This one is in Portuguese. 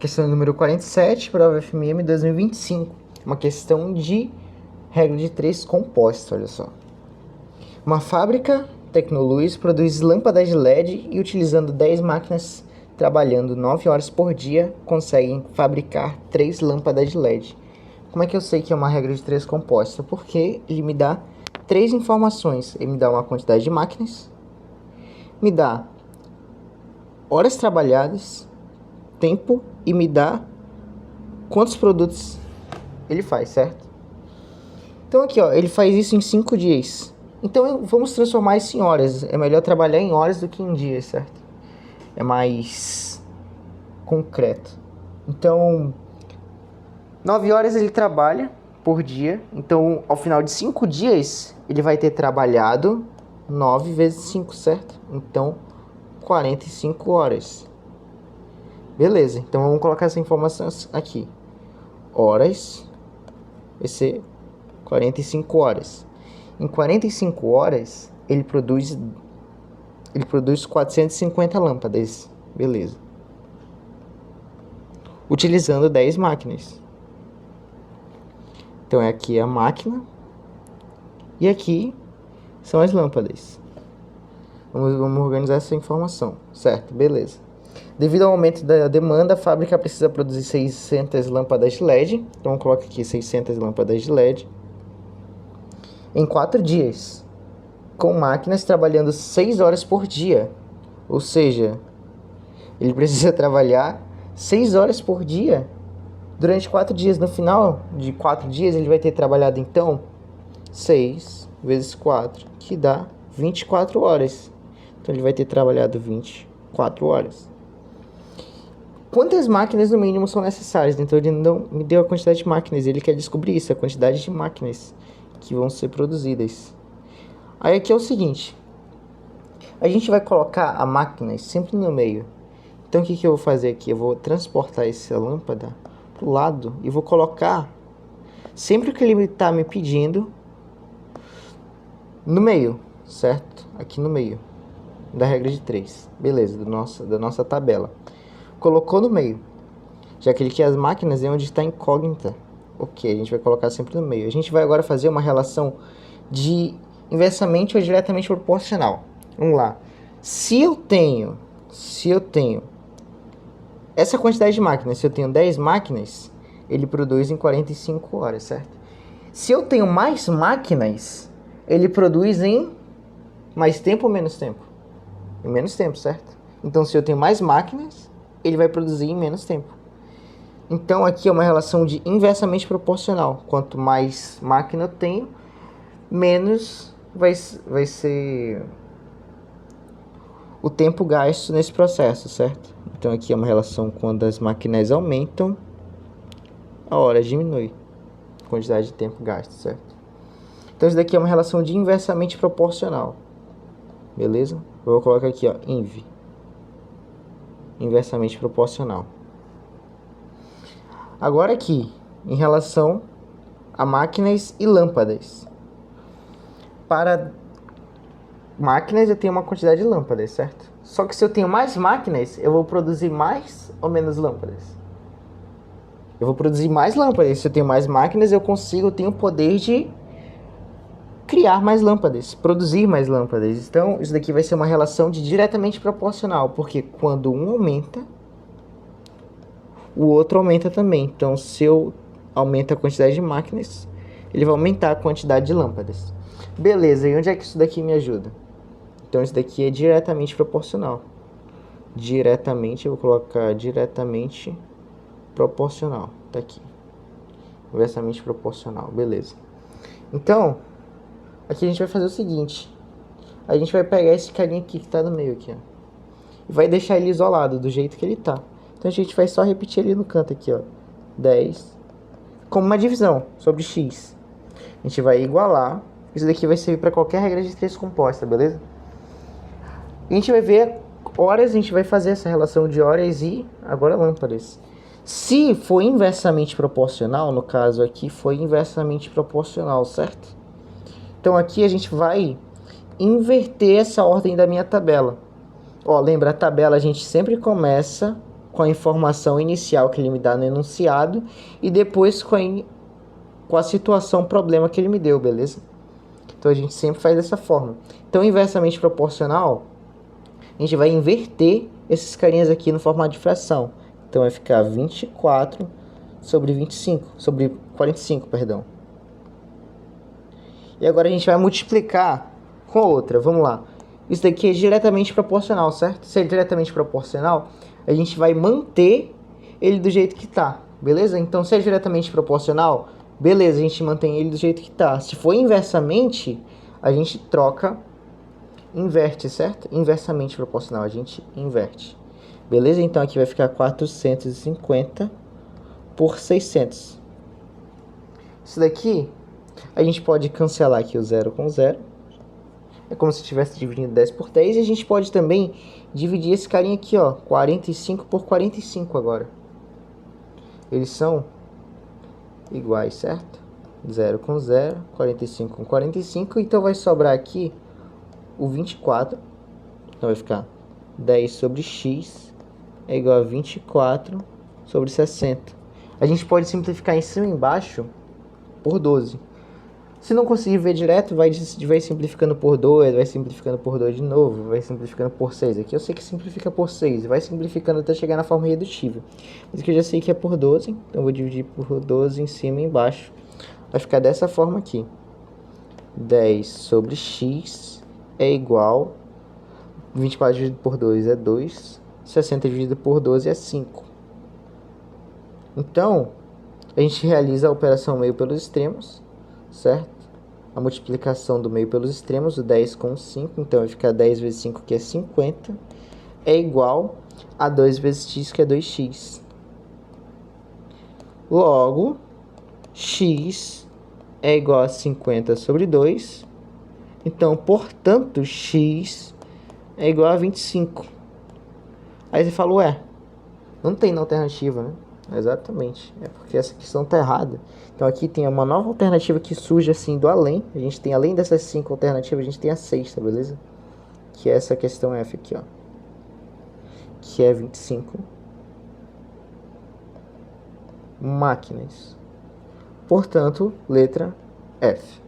Questão número 47, prova FMM 2025. Uma questão de regra de 3 composta, olha só. Uma fábrica Tecnoluz produz lâmpadas de LED e utilizando 10 máquinas trabalhando 9 horas por dia, conseguem fabricar 3 lâmpadas de LED. Como é que eu sei que é uma regra de 3 composta? Porque ele me dá 3 informações. Ele me dá uma quantidade de máquinas, me dá horas trabalhadas, tempo e me dá quantos produtos ele faz, certo? Então aqui, ó, ele faz isso em 5 dias. Então vamos transformar isso em horas. É melhor trabalhar em horas do que em dias, certo? É mais concreto. Então, 9 horas ele trabalha por dia. Então, ao final de 5 dias, ele vai ter trabalhado 9 vezes 5, certo? Então, 45 horas. Beleza, então vamos colocar essa informação aqui. Horas vai ser 45 horas. Em 45 horas, ele produz 450 lâmpadas. Beleza. Utilizando 10 máquinas. Então, aqui é a máquina. E aqui são as lâmpadas. Vamos organizar essa informação. Certo, beleza. Devido ao aumento da demanda, a fábrica precisa produzir 600 lâmpadas de LED. Então, coloca aqui 600 lâmpadas de LED. Em 4 dias. Com máquinas trabalhando 6 horas por dia. Ou seja, ele precisa trabalhar 6 horas por dia durante 4 dias. No final de 4 dias, ele vai ter trabalhado, então, 6 vezes 4, que dá 24 horas. Então, ele vai ter trabalhado 24 horas. Quantas máquinas, no mínimo, são necessárias? Então, ele não me deu a quantidade de máquinas. Ele quer descobrir isso, a quantidade de máquinas que vão ser produzidas. Aí, aqui é o seguinte. A gente vai colocar a máquina sempre no meio. Então, o que eu vou fazer aqui? Eu vou transportar essa lâmpada para o lado e vou colocar sempre que ele está me pedindo no meio, certo? Aqui no meio da regra de 3. Beleza, da nossa tabela. Colocou no meio. Já que ele quer as máquinas é onde está incógnita. Ok, a gente vai colocar sempre no meio. A gente vai agora fazer uma relação de inversamente ou diretamente proporcional. Vamos lá. Se eu tenho essa quantidade de máquinas, se eu tenho 10 máquinas, ele produz em 45 horas, certo? Se eu tenho mais máquinas, ele produz em mais tempo ou menos tempo? Em menos tempo, certo? Então, se eu tenho mais máquinas, ele vai produzir em menos tempo. Então, aqui é uma relação de inversamente proporcional. Quanto mais máquina eu tenho, menos vai ser o tempo gasto nesse processo, certo? Então, aqui é uma relação quando as máquinas aumentam, a hora diminui. Quantidade de tempo gasto, certo? Então, isso daqui é uma relação de inversamente proporcional. Beleza? Eu vou colocar aqui, ó, inv. Inversamente proporcional. Agora aqui, em relação a máquinas e lâmpadas. Para máquinas eu tenho uma quantidade de lâmpadas, certo? Só que se eu tenho mais máquinas, eu vou produzir mais ou menos lâmpadas? Eu vou produzir mais lâmpadas. Se eu tenho mais máquinas, eu tenho o poder de criar mais lâmpadas, produzir mais lâmpadas. Então, isso daqui vai ser uma relação de diretamente proporcional, porque quando um aumenta, o outro aumenta também. Então, se eu aumento a quantidade de máquinas, ele vai aumentar a quantidade de lâmpadas. Beleza, e onde é que isso daqui me ajuda? Então, isso daqui é diretamente proporcional. Diretamente, eu vou colocar diretamente proporcional. Tá aqui. Inversamente proporcional, beleza. Então, aqui a gente vai fazer o seguinte. A gente vai pegar esse carinha aqui que tá no meio aqui, ó. E vai deixar ele isolado, do jeito que ele tá. Então, a gente vai só repetir ali no canto aqui, ó. 10. Como uma divisão sobre x. A gente vai igualar. Isso daqui vai servir para qualquer regra de 3 composta, beleza? A gente vai ver horas, a gente vai fazer essa relação de horas e agora lâmpadas. Se for inversamente proporcional, no caso aqui foi inversamente proporcional, certo? Então aqui a gente vai inverter essa ordem da minha tabela. Ó, lembra, a tabela a gente sempre começa com a informação inicial que ele me dá no enunciado e depois com a situação, problema que ele me deu, beleza? Então a gente sempre faz dessa forma. Então, inversamente proporcional, a gente vai inverter esses carinhas aqui no formato de fração. Então vai ficar 24 sobre 25, sobre 45, perdão. E agora a gente vai multiplicar com outra. Vamos lá. Isso daqui é diretamente proporcional, certo? Se é diretamente proporcional, a gente vai manter ele do jeito que tá, beleza? Então, se é diretamente proporcional, beleza, a gente mantém ele do jeito que tá. Se for inversamente, a gente troca, inverte, certo? Inversamente proporcional, a gente inverte. Beleza? Então, aqui vai ficar 450 por 600. Isso daqui, a gente pode cancelar aqui o 0 com 0. É como se estivesse dividindo 10 por 10. E a gente pode também dividir esse carinha aqui, ó. 45 por 45 agora. Eles são iguais, certo? 0 com 0, 45 com 45. Então vai sobrar aqui o 24. Então vai ficar 10 sobre x é igual a 24 sobre 60. A gente pode simplificar em cima e embaixo por 12. Se não conseguir ver direto, vai simplificando por 2, vai simplificando por 2 de novo, vai simplificando por 6. Aqui eu sei que simplifica por 6, vai simplificando até chegar na forma redutível. Mas aqui eu já sei que é por 12, então eu vou dividir por 12 em cima e embaixo. Vai ficar dessa forma aqui. 10 sobre x é igual... 24 dividido por 2 é 2. 60 dividido por 12 é 5. Então, a gente realiza a operação meio pelos extremos, certo? A multiplicação do meio pelos extremos, o 10 com 5, então vai ficar 10 vezes 5, que é 50, é igual a 2 vezes x, que é 2x. Logo, x é igual a 50 sobre 2, então, portanto, x é igual a 25. Aí você fala, ué, não tem alternativa, né? Exatamente, é porque essa questão tá errada. Então aqui tem uma nova alternativa que surge assim do além. A gente tem, além dessas 5 alternativas, a gente tem a sexta, beleza? Que é essa questão F aqui, ó. Que é 25 máquinas. Portanto, letra F.